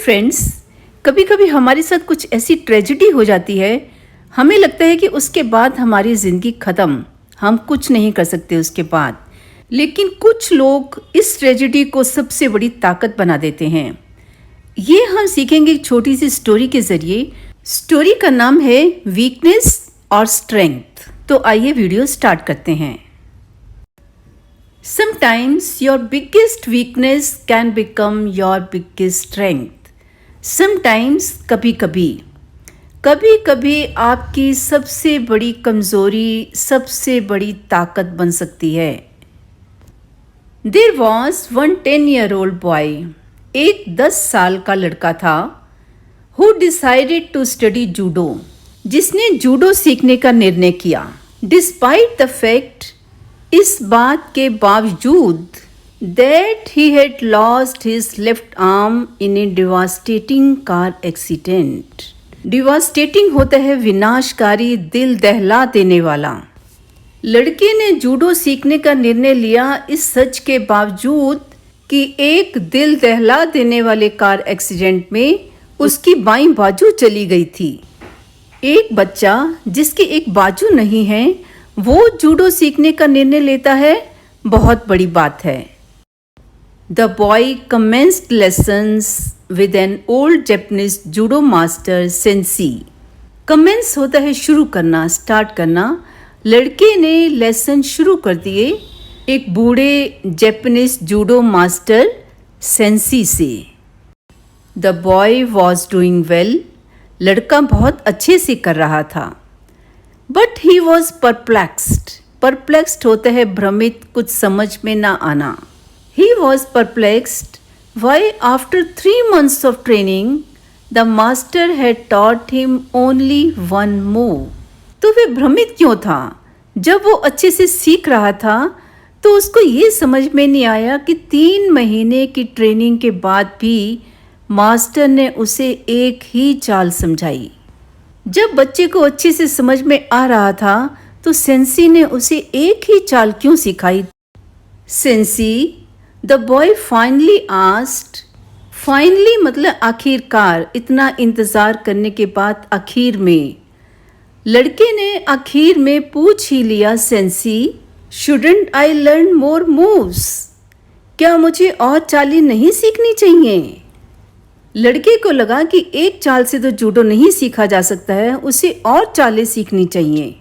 Friends, कभी कभी हमारे साथ कुछ ऐसी ट्रेजेडी हो जाती है, हमें लगता है कि उसके बाद हमारी ज़िंदगी ख़त्म, हम कुछ नहीं कर सकते उसके बाद। लेकिन कुछ लोग इस ट्रेजेडी को सबसे बड़ी ताकत बना देते हैं। ये हम सीखेंगे एक छोटी सी स्टोरी के ज़रिए। स्टोरी का नाम है वीकनेस और स्ट्रेंथ। तो आइए वीडियो स्टार्ट करते हैं। Sometimes your biggest weakness can become your biggest strength. Sometimes कभी कभी आपकी सबसे बड़ी कमज़ोरी सबसे बड़ी ताकत बन सकती है। There was one 10-year-old boy. एक 10 साल का लड़का था who decided to study judo. जिसने जूडो सीखने का निर्णय किया। Despite the fact, इस बात के बावजूद that he had lost his left arm in a devastating car accident. Devastating होता है विनाशकारी, दिल दहला देने वाला। लड़के ने जूडो सीखने का निर्णय लिया इस सच के बावजूद कि एक दिल दहला देने वाले कार एक्सीडेंट में उसकी बाईं बाजू चली गई थी। एक बच्चा जिसकी एक बाजू नहीं है वो जूडो सीखने का निर्णय लेता है, बहुत बड़ी बात है। The boy commenced lessons with an old Japanese judo master Sensei. Commence होता है शुरू करना, स्टार्ट करना। लड़के ने लेसन शुरू कर दिए एक बूढ़े जापानीज जूडो मास्टर सेंसी से। The boy was doing well. लड़का बहुत अच्छे से कर रहा था। But he was perplexed. Perplexed होता है भ्रमित, कुछ समझ में ना आना। He was perplexed why after 3 months of training the master had taught him only one move. तो वे भ्रमित क्यों था? जब वो अच्छे से सीख रहा था तो उसको ये समझ में नहीं आया कि 3 महीने की ट्रेनिंग के बाद भी मास्टर ने उसे एक ही चाल समझाई। जब बच्चे को अच्छे से समझ में आ रहा था तो सेंसी ने उसे एक ही चाल क्यों सिखाई? Sensi, the boy finally asked. Finally मतलब आखिरकार, इतना इंतज़ार करने के बाद आखिर में लड़के ने आखिर में पूछ ही लिया, sensi shouldn't I learn more moves? क्या मुझे और चालें नहीं सीखनी चाहिए? लड़के को लगा कि एक चाल से तो जूडो नहीं सीखा जा सकता है, उसे और चालें सीखनी चाहिए।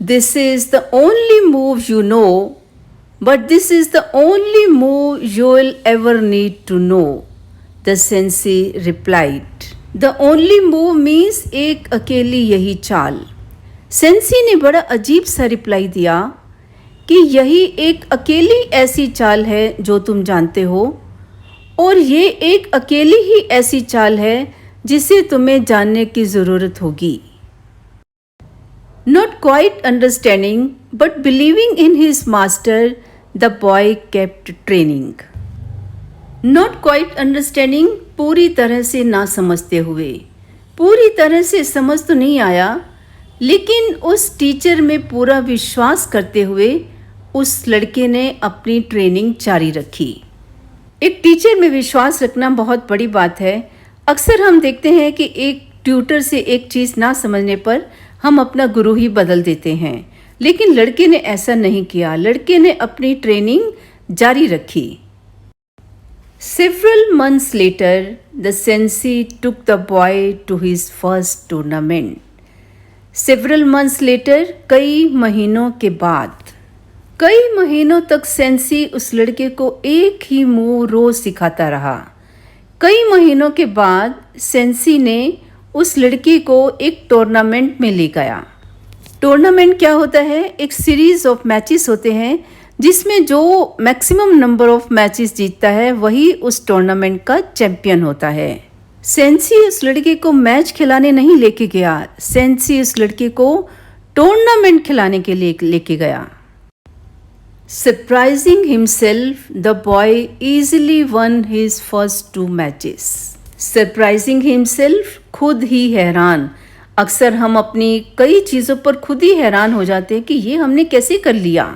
This is the only move you know, but this is the only move you will ever need to know, the sensei replied. The only move means एक अकेली यही चाल। सेंसी ने बड़ा अजीब सा रिप्लाई दिया कि यही एक अकेली ऐसी चाल है जो तुम जानते हो, और ये एक अकेली ही ऐसी चाल है जिसे तुम्हें जानने की ज़रूरत होगी। Not quite understanding but believing in his master, the boy kept training. Not quite understanding पूरी तरह से ना समझते हुए, पूरी तरह से समझ तो नहीं आया, लेकिन उस टीचर में पूरा विश्वास करते हुए उस लड़के ने अपनी ट्रेनिंग जारी रखी। एक टीचर में विश्वास रखना बहुत बड़ी बात है। अक्सर हम देखते हैं कि एक ट्यूटर से एक चीज़ ना समझने पर हम अपना गुरु ही बदल देते हैं, लेकिन लड़के ने ऐसा नहीं किया। लड़के ने अपनी ट्रेनिंग जारी रखी। Several months later, the sensei took the boy to his first tournament. Several months later, कई महीनों के बाद, कई महीनों तक सेंसी उस लड़के को एक ही मूव रोज सिखाता रहा। कई महीनों के बाद सेंसी ने उस लड़के को एक टूर्नामेंट में ले गया। टूर्नामेंट क्या होता है? एक सीरीज ऑफ मैचेस होते हैं जिसमें जो मैक्सिमम नंबर ऑफ मैचेस जीतता है वही उस टूर्नामेंट का चैंपियन होता है। सेंसी उस लड़के को मैच खिलाने नहीं लेके गया, सेंसी उस लड़के को टूर्नामेंट खिलाने के लिए लेके गया। Surprising himself, the boy easily won his first 2 matches. Surprising himself, खुद ही हैरान। अक्सर हम अपनी कई चीज़ों पर खुद ही हैरान हो जाते हैं कि ये हमने कैसे कर लिया।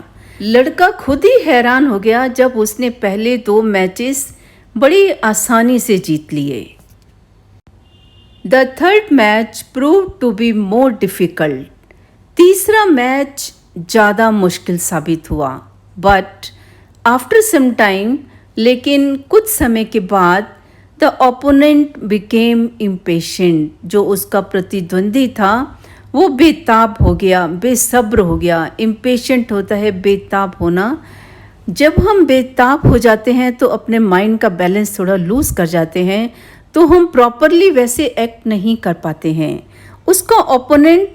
लड़का खुद ही हैरान हो गया जब उसने पहले 2 मैचेस बड़ी आसानी से जीत लिए। The third match prove to be more difficult. तीसरा मैच ज़्यादा मुश्किल साबित हुआ। बट आफ्टर सम टाइम, लेकिन कुछ समय के बाद, द ओपोनेंट बिकेम इम्पेशेंट। जो उसका प्रतिद्वंदी था वो बेताब हो गया, बेसब्र हो गया। इम्पेशेंट होता है बेताब होना। जब हम बेताब हो जाते हैं तो अपने माइंड का बैलेंस थोड़ा लूज़ कर जाते हैं, तो हम प्रॉपरली वैसे एक्ट नहीं कर पाते हैं। उसका ओपोनेंट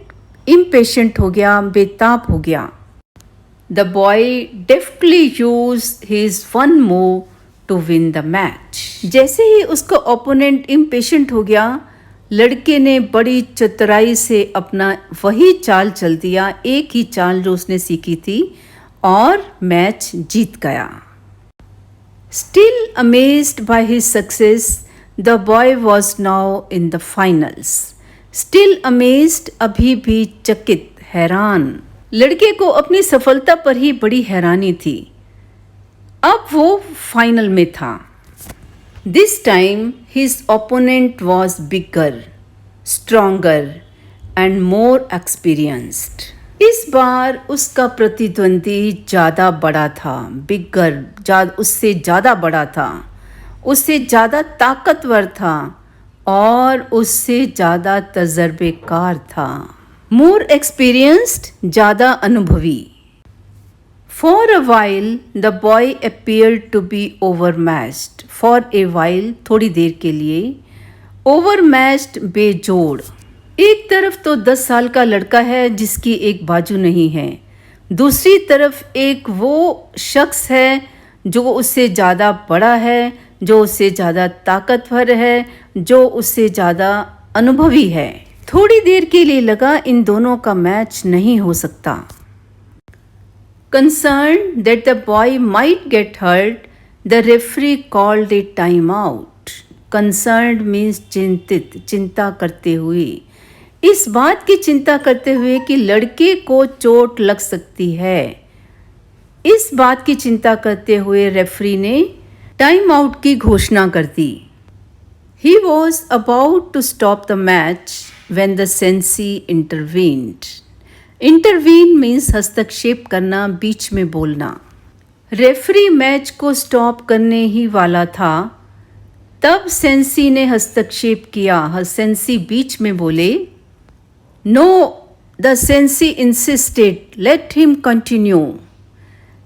इम्पेशेंट हो गया, बेताब हो गया। The boy deftly used his one move to win the match. जैसे ही उसका ओपोनेंट इम्पेशेंट हो गया, लड़के ने बड़ी चतुराई से अपना वही चाल चल दिया, एक ही चाल जो उसने सीखी थी, और मैच जीत गया। Still amazed by his success, the boy was now in the finals. Still amazed, अभी भी चकित, हैरान। लड़के को अपनी सफलता पर ही बड़ी हैरानी थी। अब वो फाइनल में था। This time his opponent was bigger, stronger and more experienced. इस बार उसका प्रतिद्वंदी ज़्यादा बड़ा था, बिगर, उससे ज़्यादा बड़ा था, उससे ज़्यादा ताकतवर था और उससे ज़्यादा तजर्बेकार था। मोर एक्सपीरियंस्ड, ज़्यादा अनुभवी। For a while the boy appeared to be overmatched. For a while, थोड़ी देर के लिए, ओवरमैच्ड, बेजोड़। एक तरफ तो 10 साल का लड़का है जिसकी एक बाजू नहीं है, दूसरी तरफ एक वो शख्स है जो उससे ज़्यादा बड़ा है, जो उससे ज़्यादा ताकतवर है, जो उससे ज़्यादा अनुभवी है। थोड़ी देर के लिए लगा इन दोनों का मैच नहीं हो सकता। Concerned that the boy might get hurt, the referee called a time out. Concerned means चिंतित, चिंता करते हुए, इस बात की चिंता करते हुए कि लड़के को चोट लग सकती है, इस बात की चिंता करते हुए रेफरी ने टाइम आउट की घोषणा कर दी। He was about to stop the match when the sensei intervened. Intervene means हस्तक्षेप करना, बीच में बोलना। रेफरी मैच को स्टॉप करने ही वाला था, तब सेंसी ने हस्तक्षेप किया। सेंसी बीच में बोले, No, the sensei insisted, let him continue.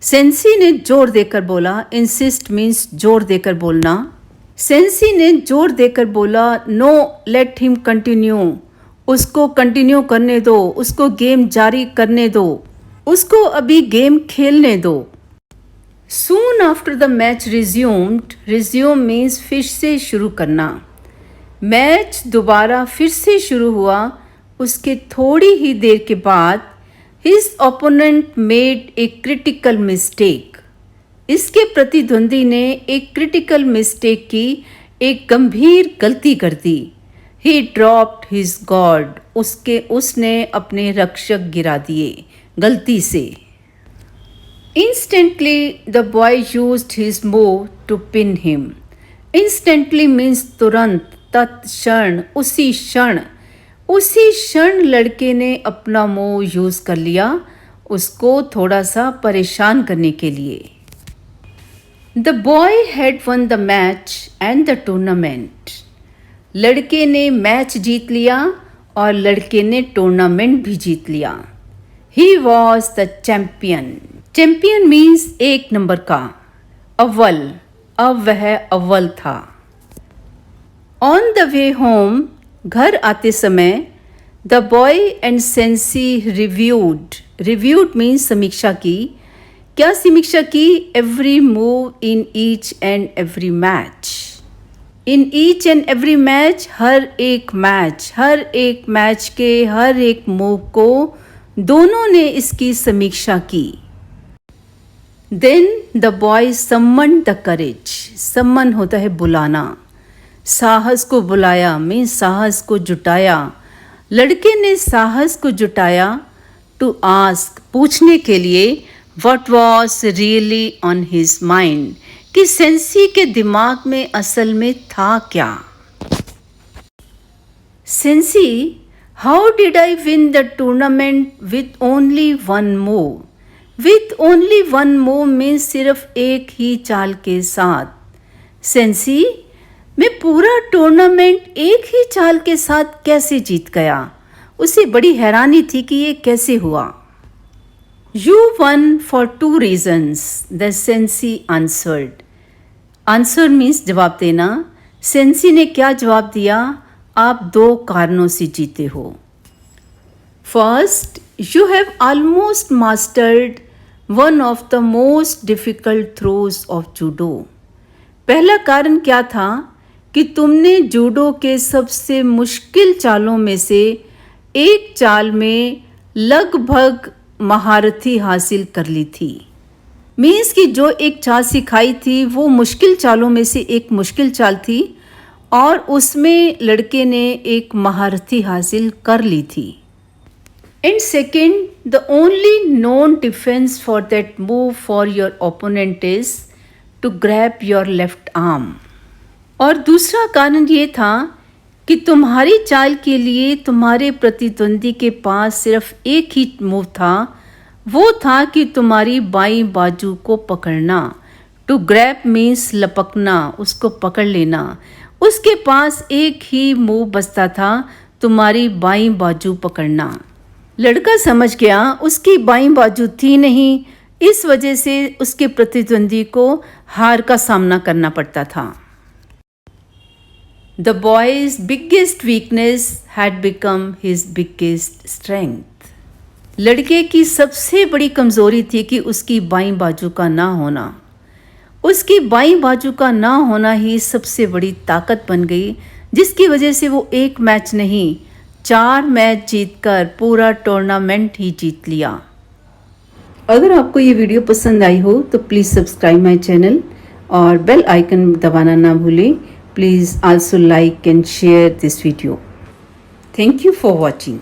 Sensi ने जोर देकर बोला। insist means जोर देकर बोलना। सेंसी ने जोर देकर बोला, no, let him continue. उसको कंटिन्यू करने दो, उसको गेम जारी करने दो, उसको अभी गेम खेलने दो। Soon after the match resumed, resume means फिर से शुरू करना। मैच दोबारा फिर से शुरू हुआ। उसके थोड़ी ही देर के बाद his opponent made a critical mistake. इसके प्रतिद्वंदी ने एक क्रिटिकल मिस्टेक की, एक गंभीर गलती कर दी। ही ड्रॉप्ड हिज गॉड, उसने अपने रक्षक गिरा दिए गलती से। Instantly the boy used his move to pin him. Instantly means तुरंत, तत्क्षण, उसी क्षण लड़के ने अपना मूव यूज़ कर लिया, उसको थोड़ा सा परेशान करने के लिए। The boy had one the match and the tournament. लड़के ने मैच जीत लिया और लड़के ने टूर्नामेंट भी जीत लिया। He was the champion. Champion means एक नंबर का, अव्वल। अब वह अव्वल था। ऑन द वे होम, घर आते समय, the boy and sensei reviewed means समीक्षा की। क्या समीक्षा की? Every move in each and every match. In each and every match, हर एक मैच के हर एक मूव को दोनों ने इसकी समीक्षा की। Then the boy summon the courage. Summon होता है बुलाना, साहस को बुलाया मीन्स साहस को जुटाया। लड़के ने साहस को जुटाया टू आस्क, पूछने के लिए, what was really on his mind, कि सेंसी के दिमाग में असल में था क्या। Sensi, how did I win the tournament with only one move? With only one move means सिर्फ एक ही चाल के साथ। सेंसी, मैं पूरा टूर्नामेंट एक ही चाल के साथ कैसे जीत गया? उसे बड़ी हैरानी थी कि ये कैसे हुआ। You won for 2 reasons, the Sensi answered. Answer means जवाब देना। सेंसी ने क्या जवाब दिया? आप 2 कारणों से जीते हो। First, you have almost mastered one of the most difficult throws of judo. पहला कारण क्या था कि तुमने जूडो के सबसे मुश्किल चालों में से एक चाल में लगभग महारथी हासिल कर ली थी। मीन्स की जो एक चाल सिखाई थी वो मुश्किल चालों में से एक मुश्किल चाल थी और उसमें लड़के ने एक महारथी हासिल कर ली थी। And second, the only known defence for that move for your opponent is to grab your left arm. और दूसरा कारण ये था कि तुम्हारी चाल के लिए तुम्हारे प्रतिद्वंदी के पास सिर्फ एक ही मूव था, वो था कि तुम्हारी बाईं बाजू को पकड़ना। टू ग्रैब मीन्स लपकना, उसको पकड़ लेना। उसके पास एक ही मूव बचता था, तुम्हारी बाईं बाजू पकड़ना। लड़का समझ गया उसकी बाईं बाजू थी नहीं, इस वजह से उसके प्रतिद्वंदी को हार का सामना करना पड़ता था। The boy's biggest weakness had become his biggest strength. लड़के की सबसे बड़ी कमज़ोरी थी कि उसकी बाईं बाजू का ना होना। उसकी बाईं बाजू का ना होना ही सबसे बड़ी ताकत बन गई, जिसकी वजह से वो एक मैच नहीं 4 मैच जीतकर पूरा टूर्नामेंट ही जीत लिया। अगर आपको ये वीडियो पसंद आई हो तो प्लीज़ सब्सक्राइब माय चैनल और बेल आइकन दबाना ना भूलें। Please also like and share this video. Thank you for watching.